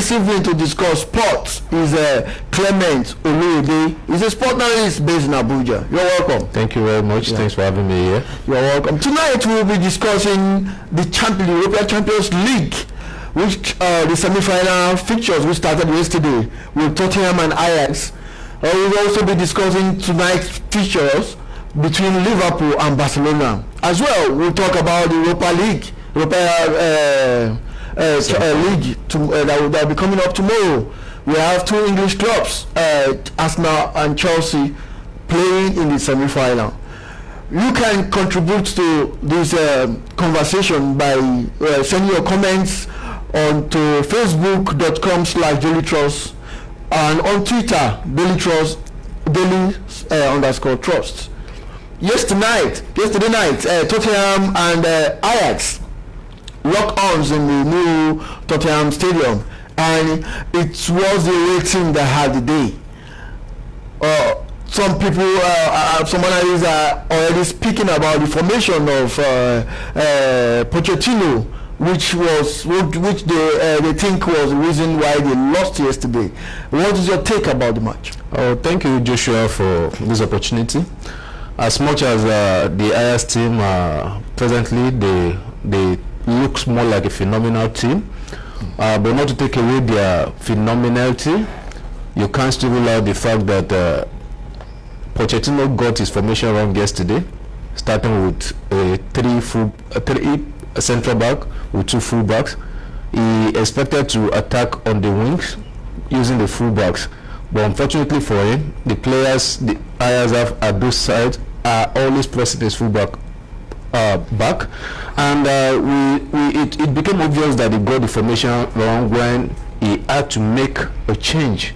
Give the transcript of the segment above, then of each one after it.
this evening to discuss sports is Clement Oluyede. He's a sport analyst based in Abuja. You're welcome. Thank you very much. Thanks for having me here. You're welcome. Tonight we'll be discussing the European Champions League, which the semi-final fixtures which started yesterday with Tottenham and Ajax. We'll also be discussing tonight's fixtures between Liverpool and Barcelona. As well, we'll talk about the Europa League league that will be coming up tomorrow. We have two English clubs, Arsenal and Chelsea, playing in the semi-final. You can contribute to this conversation by sending your comments onto facebook.com/dailytrust and on Twitter daily_trust. Yesterday night, Tottenham and Ajax lock arms in the new Tottenham Stadium, and it was the away team that had the day. Some people, some analysts are already speaking about the formation of Pochettino, which they think was the reason why they lost yesterday. What is your take about the match? Thank you, Joshua, for this opportunity. As much as the Ajax team presently, they looks more like a phenomenal team, but not to take away their phenomenality, you can't still rule out the fact that Pochettino got his formation wrong yesterday, starting with three central back with two full backs. He expected to attack on the wings using the full backs, but unfortunately for him, the players the Ajax have at those sides are always pressing his full back back, and it became obvious that he got the formation wrong when he had to make a change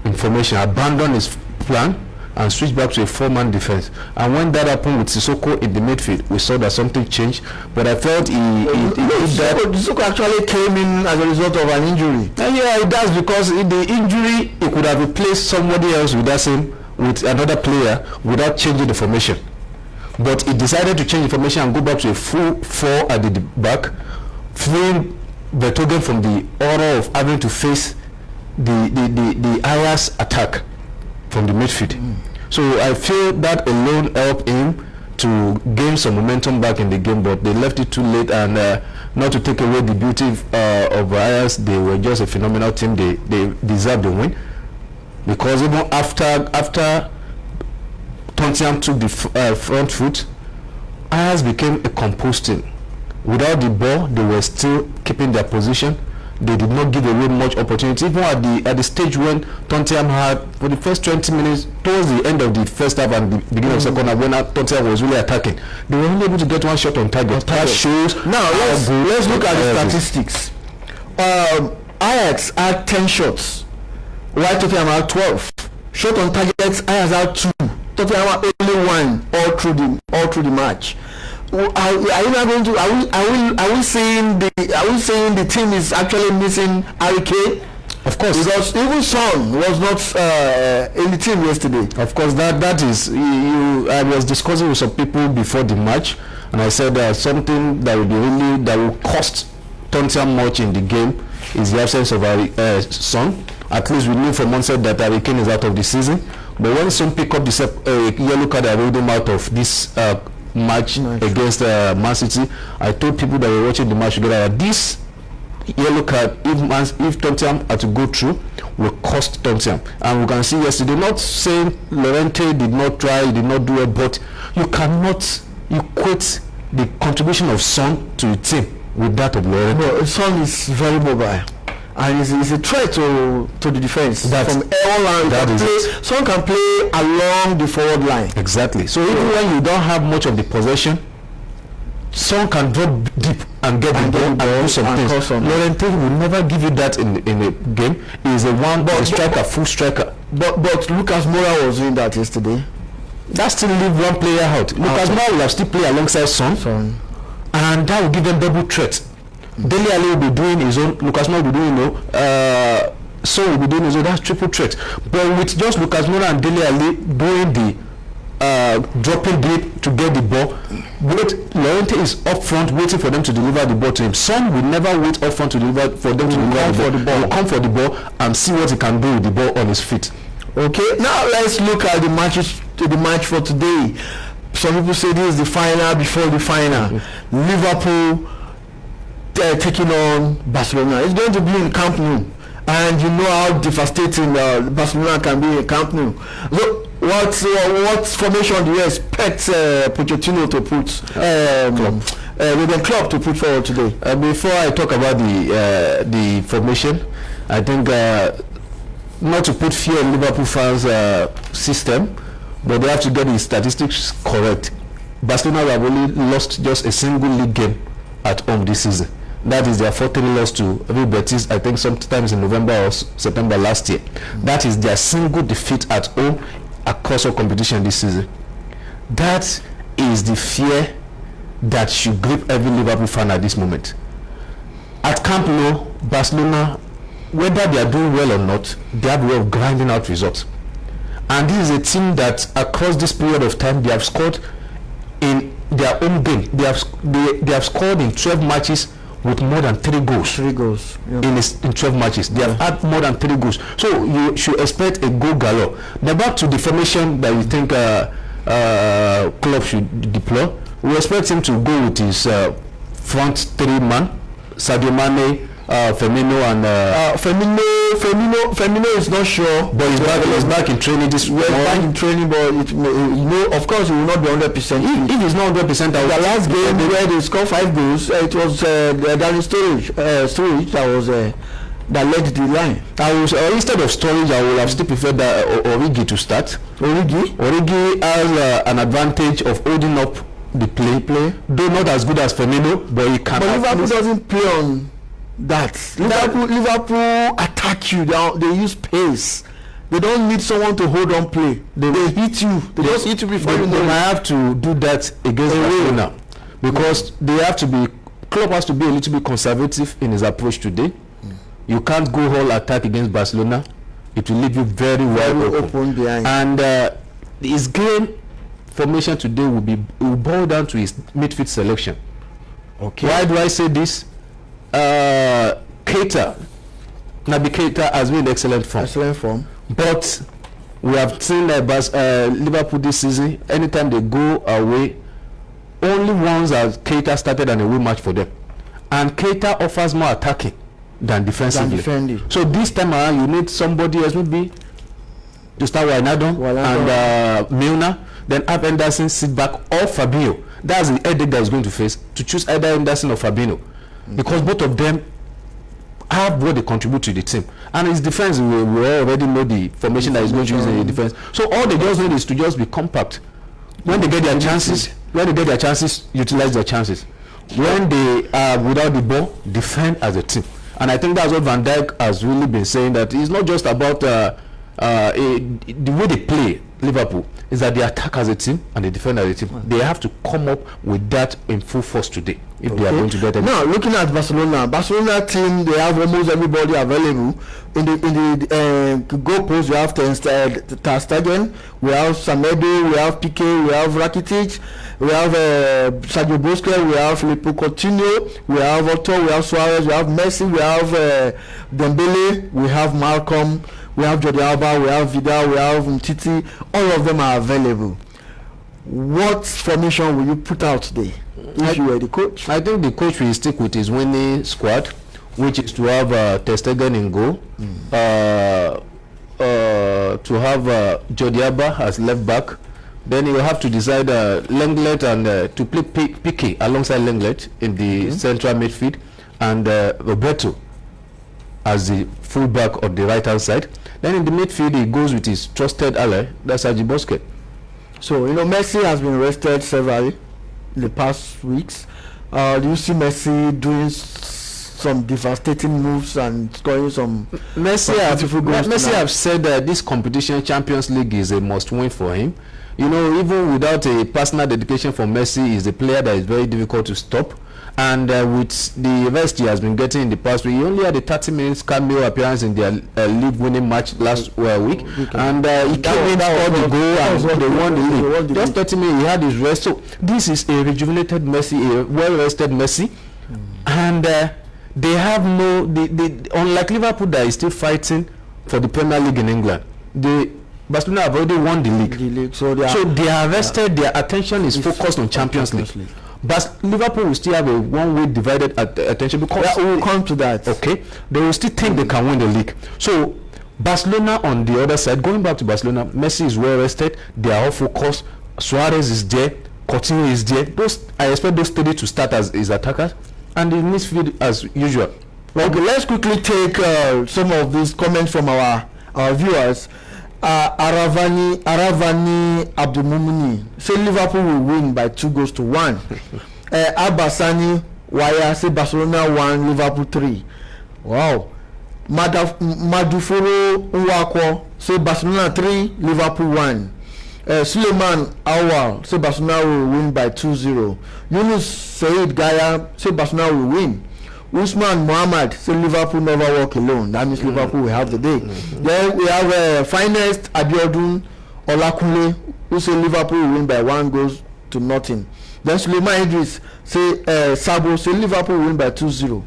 in formation, abandon his plan and switch back to a four-man defense. And when that happened with Sissoko in the midfield, we saw that something changed. But I felt Sissoko actually came in as a result of an injury. Yeah, it does, because in the injury he could have replaced somebody else with another player without changing the formation. But he decided to change the formation and go back to a full four at the back, freeing Vertonghen from the order of having to face the Ajax attack from the midfield. So I feel that alone helped him to gain some momentum back in the game, but they left it too late. And not to take away the beauty of Ajax, they were just a phenomenal team. They deserved the win, because even after Tottenham took the front foot, Ajax became a composed team. Without the ball, they were still keeping their position. They did not give away much opportunity. Even at the stage when Tottenham had, for the first 20 minutes, towards the end of the first half and the beginning of the second half, when Tottenham was really attacking, they were only able to get one shot on target. That shows. Now let's look at the statistics. Ajax had 10 shots, while Tottenham had 12. Shot on targets, Ajax had 2. Tottenham had only 1 all through the match. Are we saying the team is actually missing Harry Kane? Of course, because even Son was not in the team yesterday. Of course, that is. I was discussing with some people before the match, and I said something that will cost Tottenham much in the game is the absence of Son. At least we knew from onset that Harry Kane is out of the season. But when Son picked up the yellow card that rolled him out of this match against Man City, I told people that were watching the match together that this yellow card, if Tottenham had to go through, will cost Tottenham. And we can see yesterday, not saying Llorente did not try, he did not do it, but you cannot equate the contribution of Son to the team with that of Llorente. No, Son is very mobile, and he's a threat to the defense. From all lines, Son can play along the forward line. Exactly. So even when you don't have much of the possession, Son can drop deep and get the ball and do some things. Llorente will never give you that in a game. He is a full striker. But Lucas Moura was doing that yesterday. That still leave one player out. Lucas Moura will have still play alongside Son, and that will give them double threat. Dele Alli will be doing his own, Lucas Moura will be doing So will be doing his own. That's triple threat. But with just Lucas Moura and Dele Alli doing the dropping deep to get the ball. Llorente is up front waiting for them to deliver the ball to him. Son will never wait up front to deliver for them to deliver the ball. He will come for the ball and see what he can do with the ball on his feet. Okay, now let's look at the match for today. Some people say this is the final before the final. Liverpool taking on Barcelona. It's going to be in Camp Nou, and you know how devastating Barcelona can be in Camp Nou. So what formation do you expect Pochettino to put Klopp to put forward today? Before I talk about the formation, I think not to put fear in Liverpool fans' system, but they have to get the statistics correct. Barcelona have only lost just a single league game at home this season. That is their 4-3 loss to Betis, I think sometimes in November or September last year. That is their single defeat at home across all competition this season. That is the fear that should grip every Liverpool fan at this moment. At Camp Nou, Barcelona, whether they are doing well or not, they have a way of grinding out results. And this is a team that across this period of time, they have scored in their own game. They have scored in 12 matches with more than 3 goals. 3 goals. Yeah. In 12 matches. They have had more than 3 goals. So you should expect a goal galore. Now back to the formation that you think Klopp should deploy. We expect him to go with his front 3 man, Sadio Mane, Firmino and Firmino is not sure, but he's back in training this week. Back in training, but of course he will not be 100%. If he's not 100%, the last game where they scored 5 goals, it was Daniel Sturridge that led the line. Instead of Sturridge, I would have still preferred Origi to start. Origi has an advantage of holding up the play, though not as good as Firmino, but he can. But Liverpool doesn't play on that. Liverpool attack you. They use pace. They don't need someone to hold on play. They hit you. They just hit you before you know. They might have to do that against Barcelona because they have to be. Klopp has to be a little bit conservative in his approach today. You can't go whole attack against Barcelona. It will leave you very open behind. And his game formation today will boil down to his midfield selection. Okay. Why do I say this? Keita has been in excellent form. But we have seen Liverpool this season. Anytime they go away, only once has Keita started an away match for them, and Keita offers more attacking than defensively. So this time around, you need somebody else, maybe to start Wijnaldum and Milner. Then have Henderson sit back or Fabinho. That's the headache that is going to face, to choose either Henderson or Fabinho, because both of them have what they contribute to the team. And his defense, we already know the formation that is going to use in the defense. So all they just need is to just be compact. When they get their chances, utilize their chances. When they are without the ball, defend as a team. And I think that's what Van Dijk has really been saying, that it's not just about the way they play Liverpool, is that they attack as a team and they defend as a team. They have to come up with that in full force today if they are going to get it. Now, looking at Barcelona team, they have almost everybody available. In the goal post, we have Ter Stegen, we have Semedo, we have Piqué, we have Rakitic, we have Sergio Busquets, we have Filippo Coutinho, we have Otto, we have Suarez, we have Messi, we have Dembele, we have Malcolm, we have Jordi Alba, we have Vidal, we have Umtiti. All of them are available. What formation will you put out today if you were the coach? I think the coach will stick with his winning squad, which is to have Ter Stegen in goal, to have Jordi Alba as left back. Then he will have to decide Lenglet and to play Piqué alongside Lenglet in the central midfield, and Roberto as the fullback on the right hand side. Then in the midfield he goes with his trusted ally, that's Sergio Busquets. So Messi has been rested severally in the past weeks. Do you see Messi doing some devastating moves and scoring some Messi have said that this competition, Champions League, is a must win for him. Even without a personal dedication for Messi, is a player that is very difficult to stop. And with the rest he has been getting in the past week, he only had a 30 minutes cameo appearance in their league winning match last week, and he came in, scored the goal, and they won the league. Just 30 minutes, he had his rest. So this is a rejuvenated Messi, a well-rested Messi, and they have no, unlike Liverpool that is still fighting for the Premier League in England, Barcelona have already won the league. So they are rested, their attention is focused on Champions League. But Liverpool will still have a one-way divided attention, because we will come to that. Okay, they will still think they can win the league. So Barcelona on the other side, going back to Barcelona, Messi is well rested, they are all focused, Suarez is there, Coutinho is there. I expect those three to start as attackers, and in midfield as usual. Okay, let's quickly take some of these comments from our viewers. Aravani Abdulmumuni say Liverpool will win by 2-1. Abasani Waya say Barcelona 1, Liverpool 3. Wow. Maduforo Nwako say Barcelona 3, Liverpool 1. Suleiman Awal say Barcelona will win by 2-0. Yunus Said Gaya say Barcelona will win. Usman Muhammad say Liverpool never walk alone. That means Liverpool will have the day. Then we have finest Abiodun Olakunle who say Liverpool will win by 1-0. Then Suleiman Idris say Sabo say Liverpool will win by 2-0.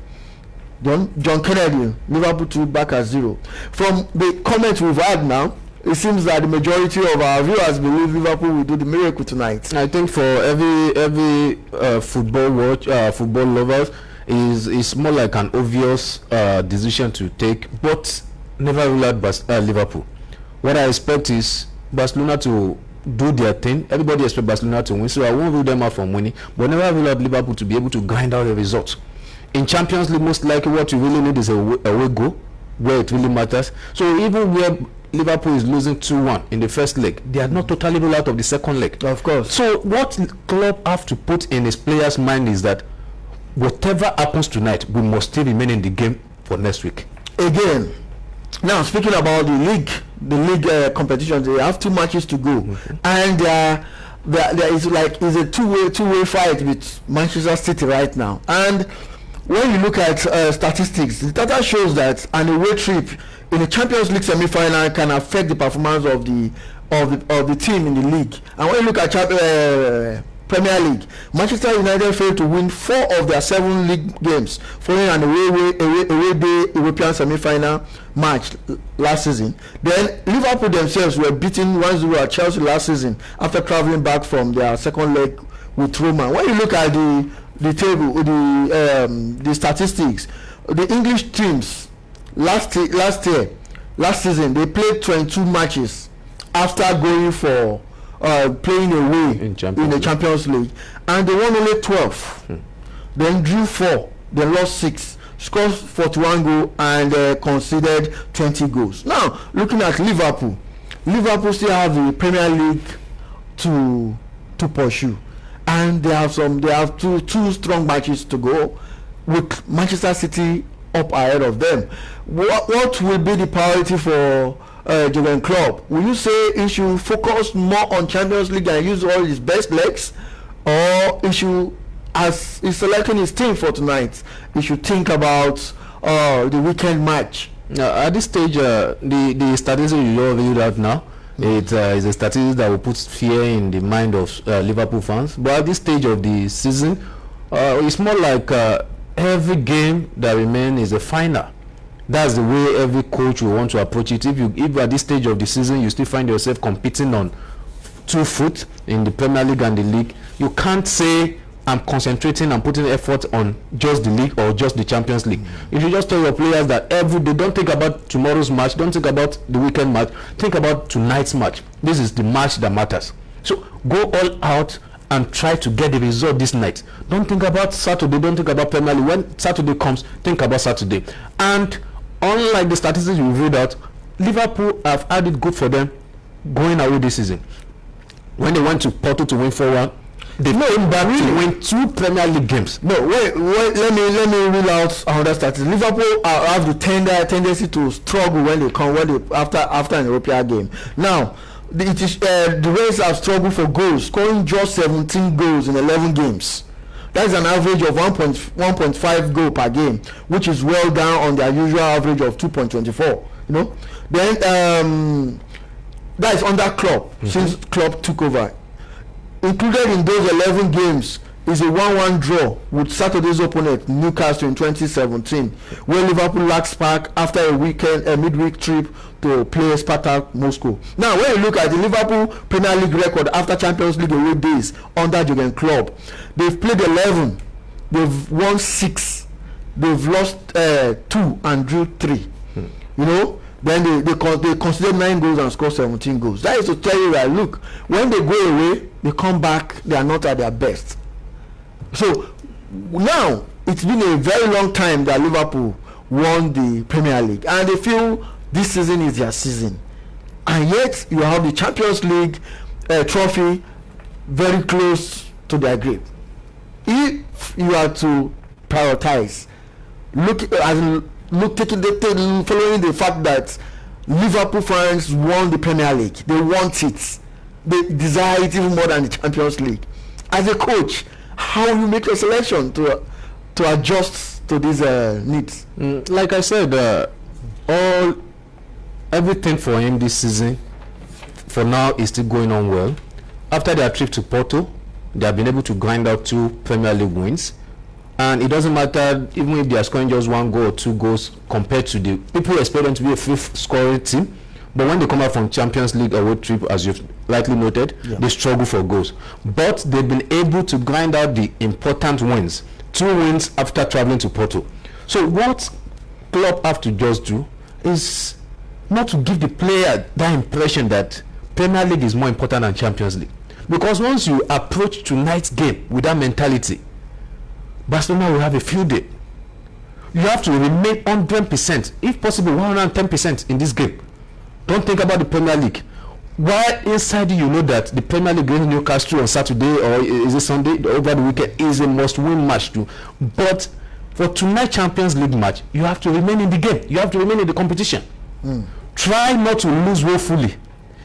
John Kennedy, Liverpool 2 back at 0. From the comments we've had now, it seems that the majority of our viewers believe Liverpool will do the miracle tonight. I think for every football lovers, is more like an obvious decision to take, but never rule out Liverpool. What I expect is Barcelona to do their thing. Everybody expects Barcelona to win, so I won't rule them out from winning, but never rule out Liverpool to be able to grind out a result. In Champions League, most likely what you really need is a away goal, where it really matters. So even where Liverpool is losing 2-1 in the first leg, they are not totally ruled out of the second leg. Of course. So what club have to put in his players' mind is that whatever happens tonight, we must still remain in the game for next week. Again, now speaking about the league competitions, they have 2 matches to go, and there is a two-way fight with Manchester City right now. And when you look at statistics, the data shows that an away trip in the Champions League semi-final can affect the performance of the team in the league. And when you look at Premier League, Manchester United failed to win 4 of their 7 league games following an away day European semi-final match last season. Then Liverpool themselves were beaten 1-0 at Chelsea last season after travelling back from their second leg with Roma. When you look at the table, the statistics, the English teams last season they played 22 matches after going for playing away in the Champions League, and they won only 12. Then drew 4, they lost 6, scored 41 goals, and conceded 20 goals. Now looking at Liverpool still have the Premier League to pursue, and they have two strong matches to go, with Manchester City up ahead of them. What will be the priority for Jurgen Klopp? Will you say he should focus more on Champions League and use all his best legs, or he should, as he's selecting his team for tonight, he should think about the weekend match? At this stage, the statistics you all read out now, it is a statistic that will put fear in the mind of Liverpool fans. But at this stage of the season, it's more like every game that remains is a final. That's the way every coach will want to approach it. If at this stage of the season you still find yourself competing on 2 foot in the Premier League and the league, you can't say I'm concentrating and putting effort on just the league or just the Champions League. You should just tell your players that every day, don't think about tomorrow's match, don't think about the weekend match, think about tonight's match. This is the match that matters. So go all out and try to get the result this night. Don't think about Saturday, don't think about Premier League. When Saturday comes, think about Saturday. And unlike the statistics you read out, Liverpool have had it good for them going away this season. When they went to Porto to win 4-1, they came back to win 2 Premier League games. No, wait, let me rule out another statistic. Liverpool have the tendency to struggle when they after an European game. Now, the Reds have struggled for goals, scoring just 17 goals in 11 games. That's an average of 1.5 goal per game, which is well down on their usual average of 2.24. You know, then that is under Klopp, since Klopp took over. Included in those 11 games is a 1-1 draw with Saturday's opponent Newcastle in 2017, where Liverpool lacked spark after a midweek trip to play Spartak Moscow. Now, when you look at the Liverpool Premier League record after Champions League away days under Jurgen Klopp, they've played 11, they've won 6, they've lost 2 and drew 3. You know, then they considered 9 goals and scored 17 goals. That is to tell you that, look, when they go away, they come back, they are not at their best. So now it's been a very long time that Liverpool won the Premier League, and they feel this season is their season, and yet you have the Champions League trophy very close to their grave. If you are to prioritize, following the fact that Liverpool fans won the Premier League, they want it, they desire it even more than the Champions League. As a coach, how you make a selection to adjust to these needs? Like I said, everything for him this season for now is still going on well. After their trip to Porto, they have been able to grind out 2 Premier League wins, and it doesn't matter even if they are scoring just 1 goal or 2 goals compared to the people expect them to be a 5th scoring team. But when they come out from Champions League away trip, as you've rightly noted, they struggle for goals. But they've been able to grind out the important wins. 2 wins after traveling to Porto. So what Klopp have to just do is not to give the player that impression that Premier League is more important than Champions League. Because once you approach tonight's game with that mentality, Barcelona will have a field day. You have to remain 100%, if possible 110% in this game. Don't think about the Premier League. While inside you know that the Premier League against Newcastle on Saturday, or is it Sunday, over the weekend, is a must-win match too. But for tonight's Champions League match, you have to remain in the game. You have to remain in the competition. Try not to lose woefully.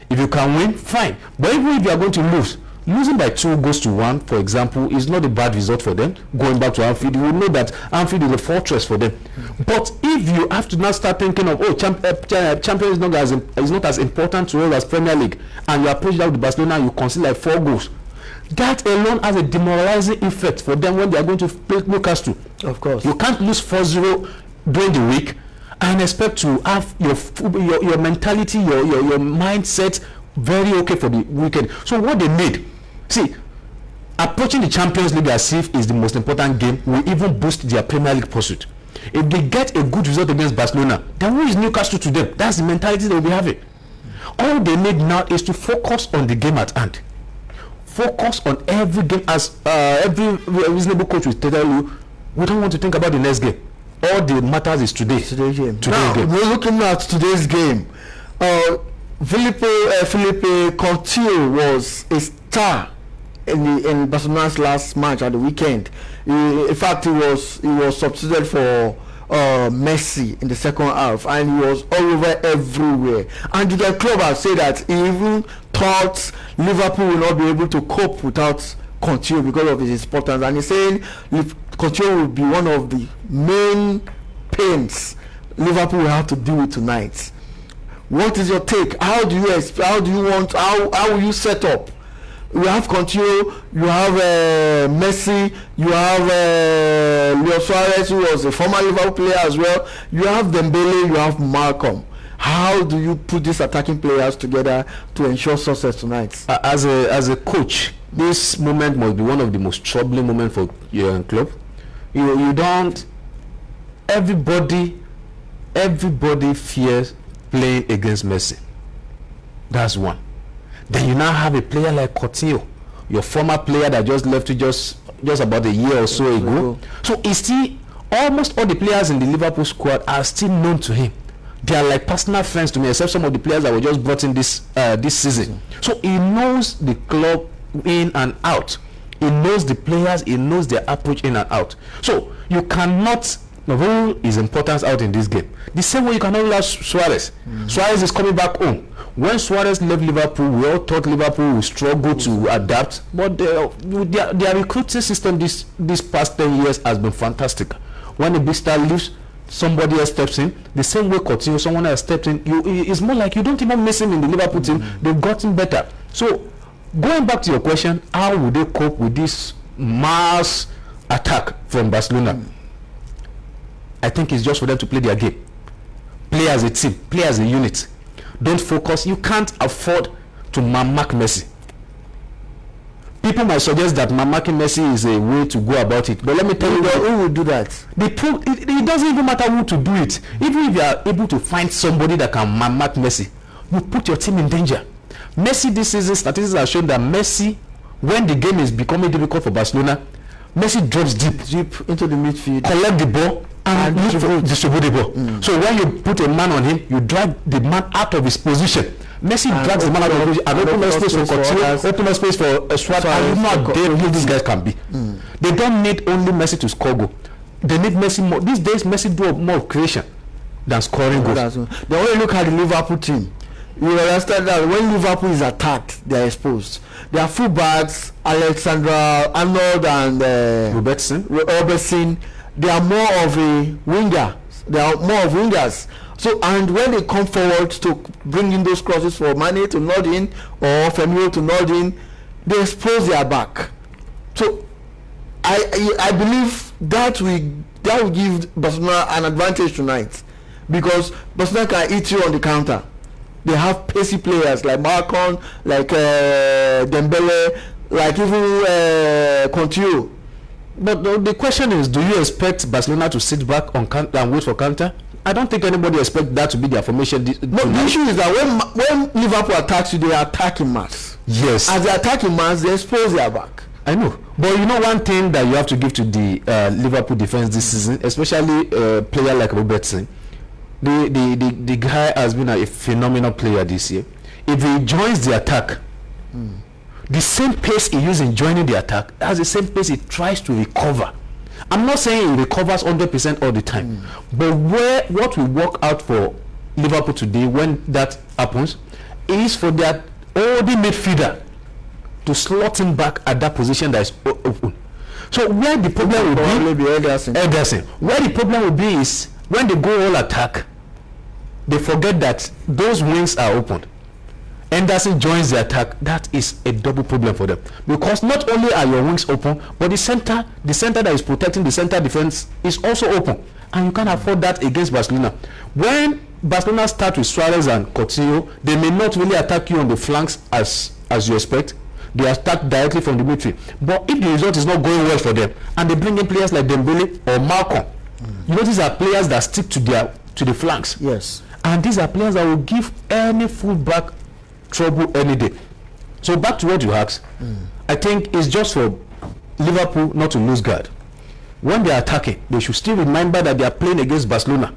If you can win, fine. But even if you are going to lose, losing by 2 goals to 1, for example, is not a bad result for them. Going back to Anfield, you will know that Anfield is a fortress for them. But if you have to now start thinking of, Champions is not as important to us as Premier League, and you approach that with Barcelona and you concede like 4 goals, that alone has a demoralizing effect for them when they are going to play Newcastle. Of course. You can't lose 4-0 during the week and expect to have your mentality, your mindset very okay for the weekend. So what they need, see, approaching the Champions League as if is the most important game will even boost their Premier League pursuit. If they get a good result against Barcelona, then who is Newcastle to them? That's the mentality they will be having. All they need now is to focus on the game at hand. Focus on every game, as every reasonable coach will tell you. We don't want to think about the next game. All that matters is today's game. Now, we're looking at today's game. Philippe Coutinho was a star in Barcelona's last match at the weekend. In fact, he was substituted for Messi in the second half, and he was all over everywhere. And the club has said that he even thought Liverpool will not be able to cope without Coutinho because of his importance, and he's saying Coutinho will be one of the main pains Liverpool will have to deal with tonight. What is your take? How will you set up? You have Coutinho, you have Messi, you have Leo Suarez, who was a former Liverpool player as well. You have Dembele, you have Malcolm. How do you put these attacking players together to ensure success tonight? As a coach, this moment must be one of the most troubling moments for your club. You don't. Everybody fears playing against Messi. That's one. Then you now have a player like Coutinho, your former player that just left you just about a year or so ago. So it's still, almost all the players in the Liverpool squad are still known to him. They are like personal friends to me, except some of the players that were just brought in this season. So he knows the club in and out. He knows the players, he knows their approach in and out. So you cannot rule his importance out in this game. The same way you cannot rule out Suarez. Suarez is coming back home. When Suarez left Liverpool, we all thought Liverpool would struggle to adapt, but their recruiting system this past 10 years has been fantastic. When a big star leaves, somebody else steps in. The same way Coutinho, someone else steps in. It's more like you don't even miss him in the Liverpool team. They've gotten better. So, going back to your question, how would they cope with this mass attack from Barcelona? I think it's just for them to play their game. Play as a team, play as a unit. Don't focus. You can't afford to mark Messi. People might suggest that marking Messi is a way to go about it, but let me tell you, who will do that? It doesn't even matter who to do it. Even if you are able to find somebody that can mark Messi, you put your team in danger. Messi this season, statistics have shown that Messi, when the game is becoming difficult for Barcelona, Messi drops deep into the midfield, collect the ball and distribute the ball. So when you put a man on him, you drag the man out of his position. Messi drags the man out of his position and open up space for Coutinho, open up space for Suarez, and you know how dangerous these guys can be. They don't need only Messi to score goal. They need Messi more. These days, Messi do more creation than scoring goals. They only look at the Liverpool team. You understand that when Liverpool is attacked, they are exposed. Their fullbacks, Alexander-Arnold and Robertson, they are more of a winger. They are more of wingers. So, and when they come forward to bring in those crosses for Mane to nod in or Firmino to nod in, they expose their back. So, I believe that will give Barcelona an advantage tonight, because Barcelona can eat you on the counter. They have pacey players like Marcon, like Dembele, like even Coutinho. But the question is, do you expect Barcelona to sit back on and wait for counter? I don't think anybody expects that to be their formation. The issue is that when Liverpool attacks you, they attack in mass. Yes. As they attack in mass, they expose their back. I know. But you know one thing that you have to give to the Liverpool defense this season, especially a player like Robertson, the guy has been a phenomenal player this year. If he joins the attack, the same pace he uses in joining the attack, that's the same pace he tries to recover. I'm not saying he recovers 100% all the time, but what will work out for Liverpool today when that happens is for their holding midfielder to slot him back at that position that is open. So where the problem will be Ederson. Where the problem will be is when they go all attack, they forget that those wings are open. Anderson joins the attack. That is a double problem for them, because not only are your wings open, but the center that is protecting the center defense is also open, and you can't afford that against Barcelona. When Barcelona start with Suarez and Coutinho, they may not really attack you on the flanks as you expect. They attack directly from the midfield. But if the result is not going well for them, and they bring in players like Dembele or Malcolm, you know, these are players that stick to the flanks. Yes. And these are players that will give any fullback trouble any day. So back to what you asked, I think it's just for Liverpool not to lose guard. When they are attacking, they should still remember that they are playing against Barcelona,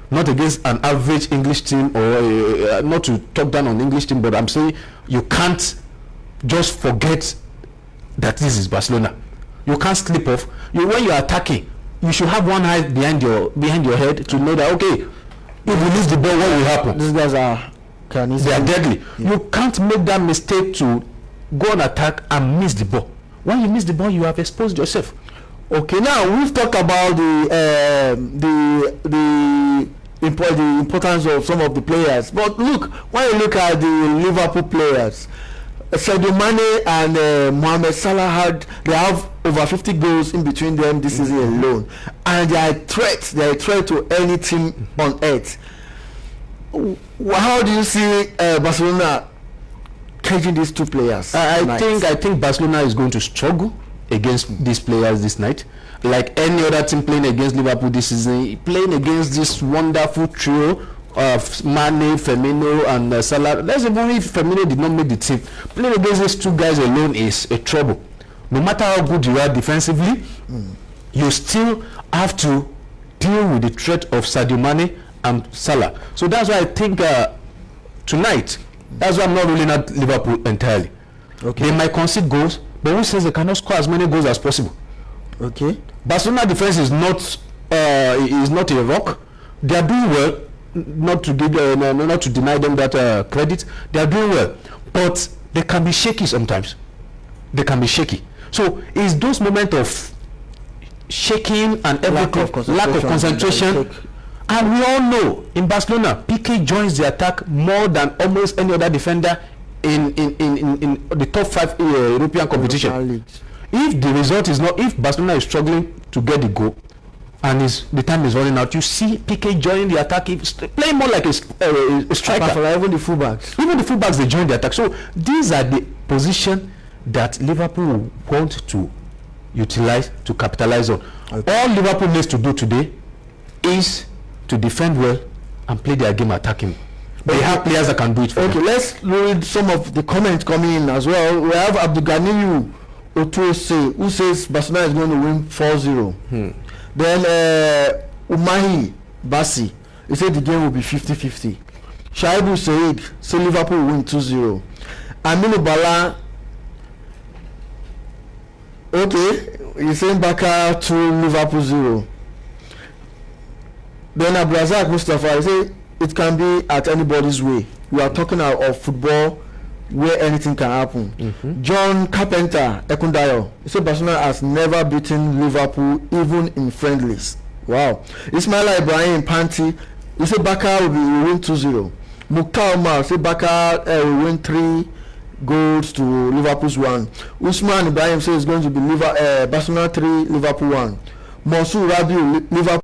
not against an average English team, or not to talk down on the English team, but I'm saying you can't just forget that this is Barcelona. You can't slip off. When you are attacking, you should have one eye behind your head to know that, okay, if you lose the ball, what will happen? These guys are deadly. Yeah. You can't make that mistake to go on attack and miss the ball. When you miss the ball, you have exposed yourself. Okay, now we've talked about the importance of some of the players, but look, when you look at the Liverpool players, Sadio Mane and Mohamed Salah they have over 50 goals in between them this season alone, and they are a threat to any team on earth. How do you see Barcelona catching these two players? I think Barcelona is going to struggle against these players this night, like any other team playing against Liverpool this season, playing against this wonderful trio of Mane, Firmino and Salah. Let's even if Firmino did not make the team, playing against these two guys alone is a trouble. No matter how good you are defensively, you still have to deal with the threat of Sadio Mane and Salah. So that's why I think tonight, that's why I'm not ruling out Liverpool entirely. Okay. They might concede goals, but who says they cannot score as many goals as possible? Okay. Barcelona defense is not a rock. They are doing well. not to give not to deny them that credit. They are doing well, but they can be shaky sometimes. They can be shaky. So it's those moments of shaking and everything, lack of concentration. And we all know in Barcelona, Piqué joins the attack more than almost any other defender in the top 5 European competition. If the result is not, if Barcelona is struggling to get the goal and the time is running out, you see Piqué joining the attack, playing more like a striker. For even the fullbacks. Even the fullbacks, they join the attack. So these are the position that Liverpool want to utilize, to capitalize on. Okay. All Liverpool needs to do today is to defend well and play their game attacking. They have players that can do it for them. Let's read some of the comments coming in as well. We have Abdulganiyu Otuose, who says Barcelona is going to win 4-0. Then Umahi Basi, he said the game will be 50-50. Shaibu Said said Liverpool will win 2-0. Aminu Bala, okay, he's saying Baka 2, Liverpool 0. Then Abrazak Mustafa, he said it can be at anybody's way. We are talking of football where anything can happen. John Carpenter Ekundayo, he said Barcelona has never beaten Liverpool even in friendlies. Wow. Ismaila Ibrahim Panti, he said Baka will win 2-0. Mukhtar Omar said Baka will win 3 goals to Liverpool's 1. Usman Ibrahim says it's going to be Barcelona 3, Liverpool 1. Mansour Rabiu, Liverpool